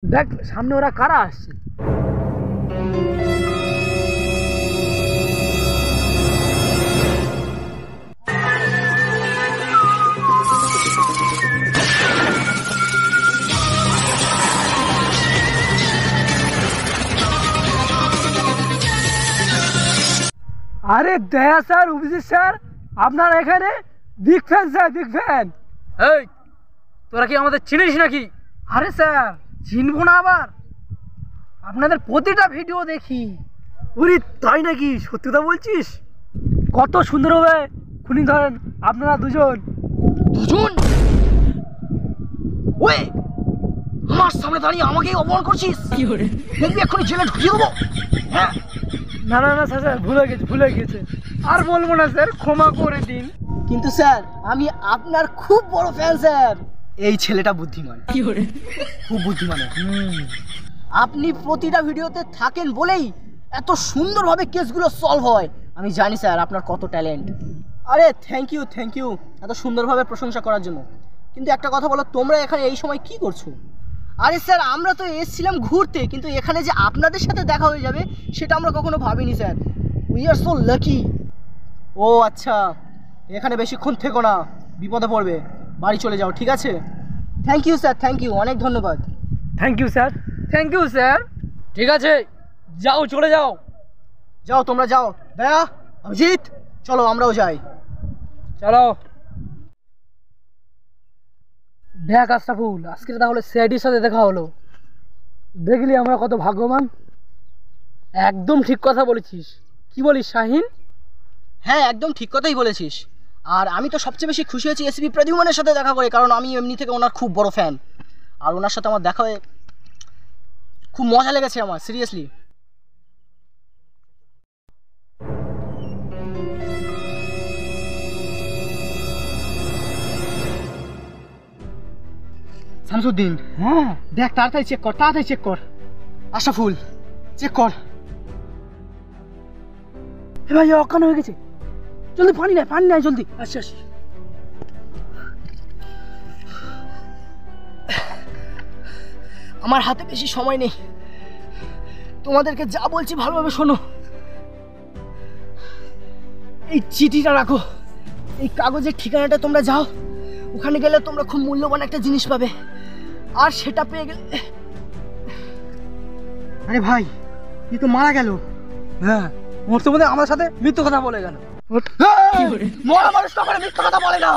দেখ সামনে ওরা কারা আসছে। আরে দয়া স্যার, অভিজিৎ স্যার, আপনার এখানে big fan sir, big fan. এই তোরা কি আমাদের চিনিস নাকি? আরে স্যার চিনবো না আবার, আপনাদের প্রতিটা ভিডিও দেখি। উরি তাই নাকি? সত্যি কথা বলছিস? কত সুন্দর হবে খুনি ধরেন আপনারা দুজন। দুজন? ওই আমার সামনে দাঁড়িয়ে আমাকেই অপমান করছিস? দেখবি এক্ষুনি জেলে ঢুকিয়ে দেবো। হ্যাঁ না না না স্যার, ভুলে গেছে ভুলে গেছে, আর বলবো না স্যার, ক্ষমা করে দিন। কিন্তু স্যার আমি আপনার খুব বড় ফ্যান স্যার। এই ছেলেটা বুদ্ধিমান, খুব বুদ্ধিমান। আপনি প্রতিটা ভিডিওতে থাকেন বলেই এত সুন্দরভাবে কেসগুলো সলভ হয়। আমি জানি স্যার আপনার কত ট্যালেন্ট। আরে থ্যাংক ইউ এত সুন্দরভাবে প্রশংসা করার জন্য। কিন্তু একটা কথা বলো, তোমরা এখানে এই সময় কি করছো? আরে স্যার আমরা তো এসেছিলাম ঘুরতে, কিন্তু এখানে যে আপনাদের সাথে দেখা হয়ে যাবে সেটা আমরা কখনো ভাবিনি sir. We are so lucky. ও আচ্ছা, এখানে বেশিক্ষণ থেকো না, বিপদে পড়বে, বাড়ি চলে যাও, ঠিক আছে? Thank you sir, thank you, অনেক ধন্যবাদ। Thank you sir, thank you sir. ঠিক আছে যাও, চলে যাও। যাও তোমরা যাও। দয়া, অভিজিৎ, চলো আমরাও যাই। চলো। দেখ আশরাফুল, আজকে তাহলে সিআইডির সাথে দেখা হলো, দেখলি আমরা কত ভাগ্যবান। একদম ঠিক কথা বলেছিস, কি বলিস শাহিন? হ্যাঁ একদম ঠিক কথাই বলেছিস। আর আমি তো সবচেয়ে বেশি খুশি হয়েছি এসপি প্রদ্যুম্নের সাথে দেখা করে, কারণ আমি এমনি থেকে ওনার খুব বড় ফ্যান। আর ওনার সাথে আমার দেখা হয়ে খুব মজা লেগেছে আমার, সিরিয়াসলি। শামসুদ্দিন, হ্যাঁ দেখ তাড়াতাড়ি চেক কর, তাড়াতাড়ি চেক কর। আশরাফুল, চেক কর। এ ভাই অজ্ঞান হয়ে গেছে, জলদি পানি নাই জলদি। আচ্ছা আচ্ছা। আমার হাতে বেশি সময় নেই, তোমাদেরকে যা বলছি ভালোভাবে শোনো। এই চিঠিটা রাখো, এই কাগজের ঠিকানাটা তোমরা যাও, ওখানে গেলে তোমরা খুব মূল্যবান একটা জিনিস পাবে। আর সেটা পেয়ে গেলে, আরে ভাই তুই তো মারা গেল। হ্যাঁ, ওর তো বোধ হয় আমার সাথে মৃত্যু কথা বলে গেল। মরা মানুষ কখনো মিথ্যা কথা বলে না।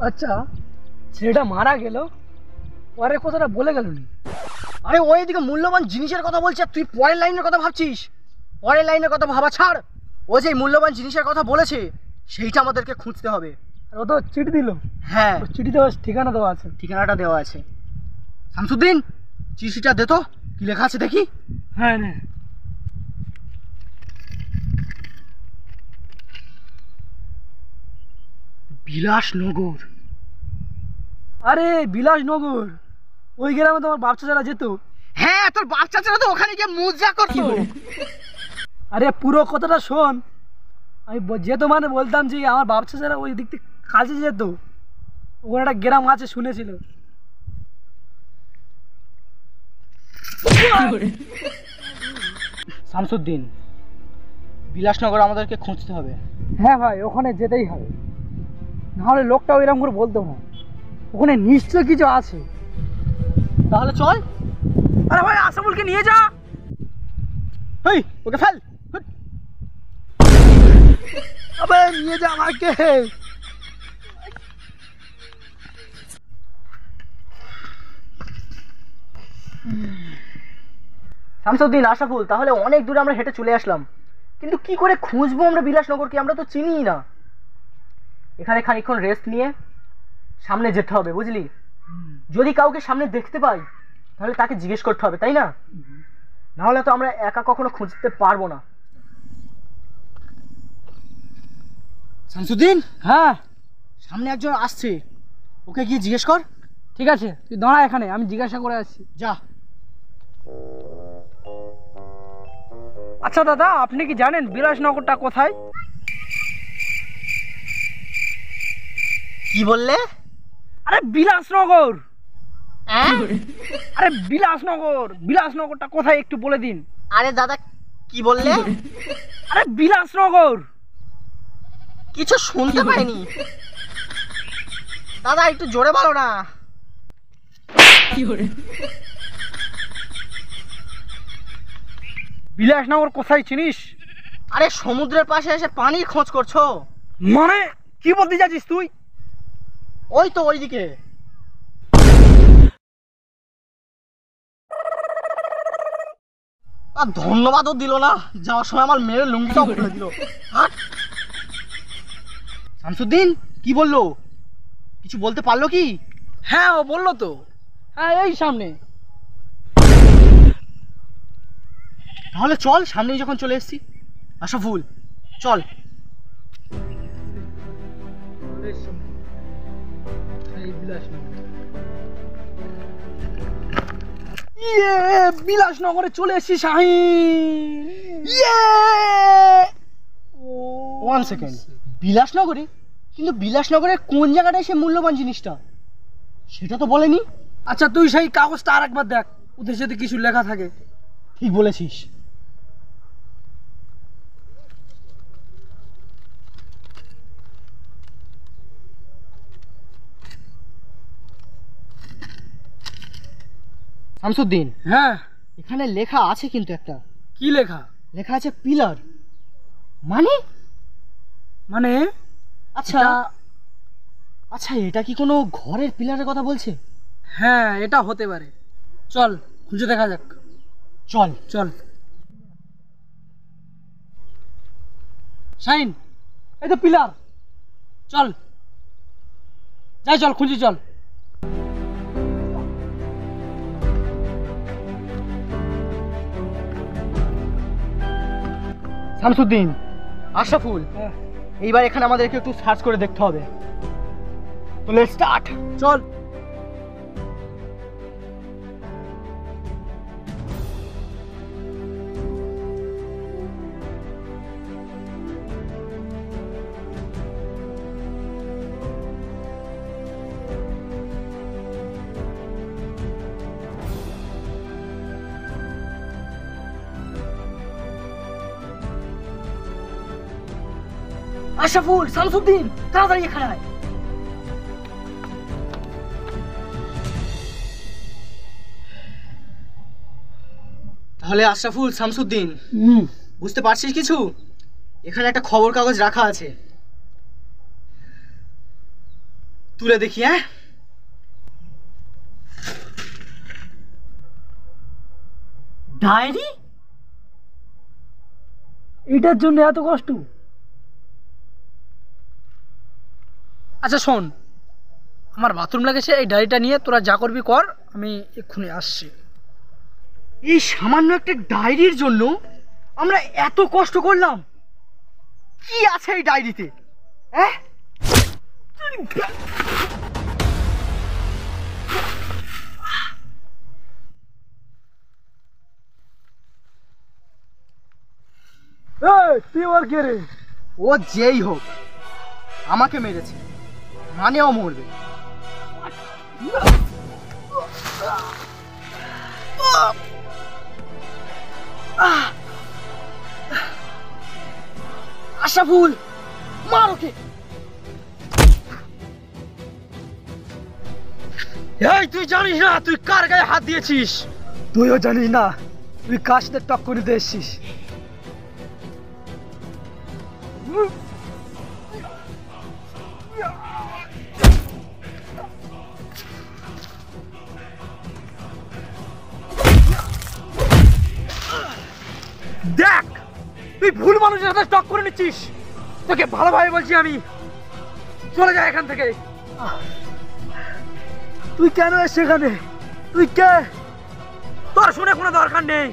আচ্ছা, ছেলেটা মারা গেল, পরে কথাটা বলে গেল নি? আরে ওই দিকে মূল্যবান জিনিসের কথা বলছে, আর তুই পরের লাইনের কথা ভাবছিস। পরের লাইনের কথা ভাবা ছাড়, ও যে মূল্যবান জিনিসের কথা বলেছে সেইটা আমাদেরকে খুঁজতে হবে। ও তো চিঠি দিল। হ্যাঁ চিঠিতে ঠিকানা দেওয়া আছে। ঠিকানাটা দেওয়া আছে। শামসুদ্দিন, চিঠিটা দে তো, কি লেখা আছে দেখি। হ্যাঁ না, বিলাসনগর। আরে বিলাসনগর, ওই গ্রামে তোমার বাচ্চা যারা যেত। হ্যাঁ তোর বাচ্চা ছেলে তো ওখানে গিয়ে মজা করতো। আরে পুরো কথাটা শোন। আমি যেত মানে বলতাম যে আমার বাচ্চা যারা ওই দিক থেকে কাজে যেত, ওখানে একটা গ্রাম আছে শুনেছিল। শামসুদ্দিন, বিলাসনগর আমাদেরকে খুঁজতে হবে। হ্যাঁ ভাই, ওখানে যেতেই হবে, নাহলে লোকটা ওইরকম করে বলতো না, ওখানে নিশ্চয় কিছু আছে। তাহলে চল। আরে ভাই আশরাফুলকে নিয়ে যা। হেই ওকে ফেল। আবে নিয়ে যা আমাকে। শামসুদ্দিন, আশরাফুল, তাহলে অনেক দূরে আমরা হেঁটে চলে আসলাম, কিন্তু কি করে খুঁজবো আমরা বিলাসনগরকে? আমরা তো চিনিই না। এখানে খানিকক্ষণ রেস্ট নিয়ে সামনে যেতে হবে, বুঝলি? যদি কাউকে সামনে দেখতে পাই তাহলে তাকে জিজ্ঞেস করতে হবে, তাই না? নাহলে তো আমরা একা কখনো খুঁজতে পারবো না। শামসুদ্দিন, হ্যাঁ সামনে একজন আসছে, ওকে গিয়ে জিজ্ঞেস কর। ঠিক আছে, তুই দাঁড়া এখানে, আমি জিজ্ঞাসা করে আসছি। যা। আচ্ছা দাদা, আপনি কি জানেন বিলাসনগরটা কোথায়? কি বললে? আরে বিলাসনগর। হ্যাঁ? আরে বিলাসনগর, বিলাসনগরটা কোথায় একটু বলে দিন। আরে দাদা কি বললে? আরে বিলাসনগর। কিছু শুনতে পাইনি দাদা, একটু জোরে বলো না। বিলাসনগর কোথায় চিনিস? আরে সমুদ্রের পাশে এসে পানির খোঁজ করছো? মানে কি বলতে যাচ্ছিস তুই? ওই তো ওইদিকে। আর ধন্যবাদও দিল না, যাওয়ার সময় আমার মেয়ের লুঙ্গিটাও খুলে দিল। শামসুদ্দিন কি বললো? কিছু বলতে পারলো কি? হ্যাঁ, ও বললো তো। হ্যাঁ, এই সামনে। তাহলে চল, সামনেই যখন চলে এসেছি। আশরাফুল চল। বিলাসনগরে চলে এসেছি শাহিন। One second, বিলাসনগরে? কিন্তু বিলাসনগরের কোন জায়গাটায় সে মূল্যবান জিনিসটা সেটা তো বলেনি। আচ্ছা, তুই সেই কাগজটা আর একবার দেখ, ওদের সাথে কিছু লেখা থাকে। ঠিক বলেছিস। শামসুদ্দিন, হ্যাঁ। এখানে লেখা আছে কিন্তু একটা। কি লেখা? লেখা আছে পিলার। মানে? মানে আচ্ছা আচ্ছা, এটা কি কোনো ঘরের পিলারের কথা বলছে? হ্যাঁ, এটা হতে পারে। চল খুঁজে দেখা যাক। চল চল শাহিন, এই তো পিলার। চল যাই, চল খুঁজি, চল। শামসুদ্দিন, আশরাফুল, হ্যাঁ, এইবার এখানে আমাদেরকে একটু সার্চ করে দেখতে হবে। তো লেটস স্টার্ট। চল। আশরাফুল, শামসুদ্দিন, তাড়াতাড়ি এখানে আয়। তাহলে আশরাফুল, শামসুদ্দিন, বুঝতে পারছিস কিছু? এখানে একটা খবর কাগজ রাখা আছে, তুলে দেখি। হ্যাঁ, ডায়েরি? এটার জন্য এত কষ্ট? আচ্ছা শোন, আমার বাথরুম লেগেছে, এই ডায়েরিটা নিয়ে তোরা যা করবি কর, আমি এক্ষুনি আসছি। এই সামান্য একটা ডায়েরির জন্য আমরা এত কষ্ট করলাম? কি আছে এই ডায়েরিতে? হ্যাঁ, তুই আর কে রে? ও যেই হোক, আমাকে মেরেছে মানে ও মরবে। আশরাফুল, মার ওকে। এই তুই জানিস না তুই কার গায়ে হাত দিয়েছিস? তুইও জানিস না তুই কার সাথে টক্কর দিতে এসেছিস? দেখ, তুই ভুল মানুষের সাথে টক করে নিচ্ছিস। তোকে ভালোভাবে বলছি আমি, চলে যা এখান থেকে। তুই কেন এসে এখানে? তুই কে? তোর শুনে কোনো দরকার নেই।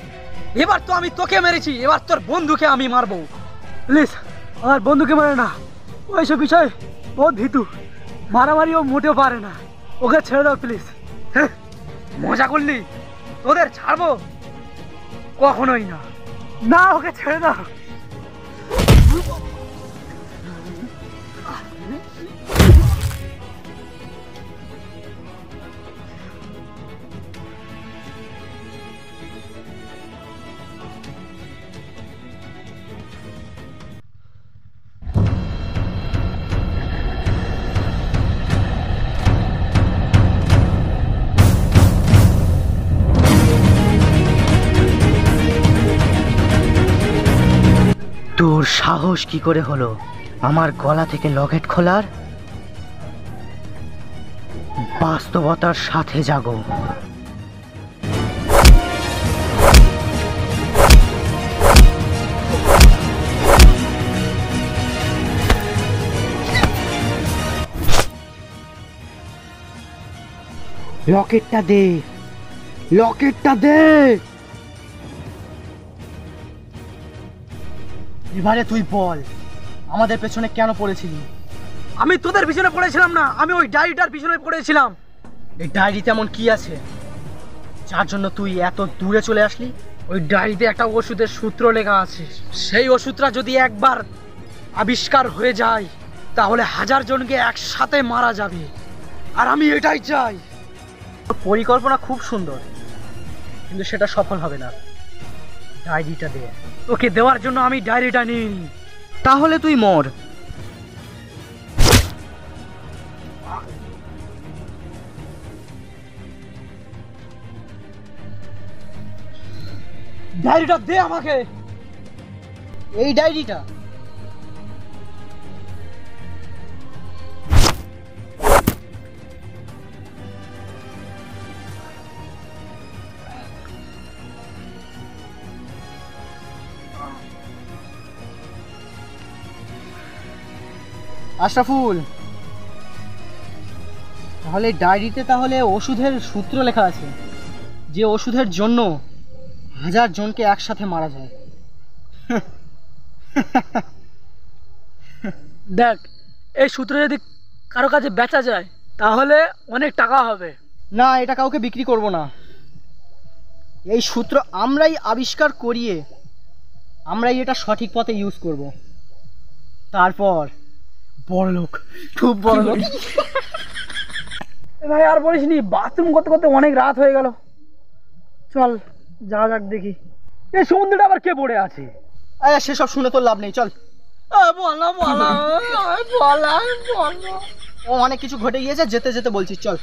এবার তো আমি তোকে মেরেছি, এবার তোর বন্ধুকে আমি মারবো। প্লিজ আমার বন্ধুকে মারে না, ওইসব বিষয় বহুত ভীতু, মারামারি ও মোটেও পারে না, ওকে ছেড়ে দাও প্লিজ। মজা করলি? তোদের ছাড়বো কখনোই না। না, ওকে ছেড়ে দাও। তোর সাহস কি করে হলো আমার গলা থেকে লকেট খোলার? বাস্তবতার সাথে জাগো। লকেটটা দে, লকেটটা দে। এবারে তুই বল, আমাদের পেছনে কেন পড়েছিলি? আমি তোদের পিছনে পড়েছিলাম না, আমি ওই ডায়েরিটার পিছনে পড়েছিলাম। এই ডায়েরিতে এমন কি আছে যার জন্য তুই এত দূরে চলে আসলি? ওই ডায়েরিতে একটা ওষুধের সূত্র লেখা আছে। সেই ওষুধটা যদি একবার আবিষ্কার হয়ে যায় তাহলে 1000 জনকে একসাথে মারা যাবে, আর আমি এটাই চাই। পরিকল্পনা খুব সুন্দর, কিন্তু সেটা সফল হবে না। ডায়েরিটা দে। তোকে দেওয়ার জন্য আমি ডায়েরিটা নিইনি। তাহলে তুই মর। ডায়েরিটা দে আমাকে। এই ডায়েরিটা? আশরাফুল, তাহলে ডায়েরিতে তাহলে ওষুধের সূত্র লেখা আছে, যে ওষুধের জন্য 1000 জনকে একসাথে মারা যায়। দেখ, এই সূত্র যদি কারো কাছে বেচা যায় তাহলে অনেক টাকা হবে। না, এটা কাউকে বিক্রি করব না। এই সূত্র আমরাই আবিষ্কার করিয়ে আমরাই এটা সঠিক পথে ইউজ করব, তারপর বড়লোক, খুব বড়লোক। ভাই আর বলিস নি, বাথরুম করতে করতে অনেক রাত হয়ে গেল। চল যাওয়া যাক দেখি এই সমুদ্রটা আবার কে পড়ে আছে। সেসব শুনে তোর লাভ নেই, চল। ও অনেক কিছু ঘটে গিয়েছে, যেতে যেতে বলছিস, চল।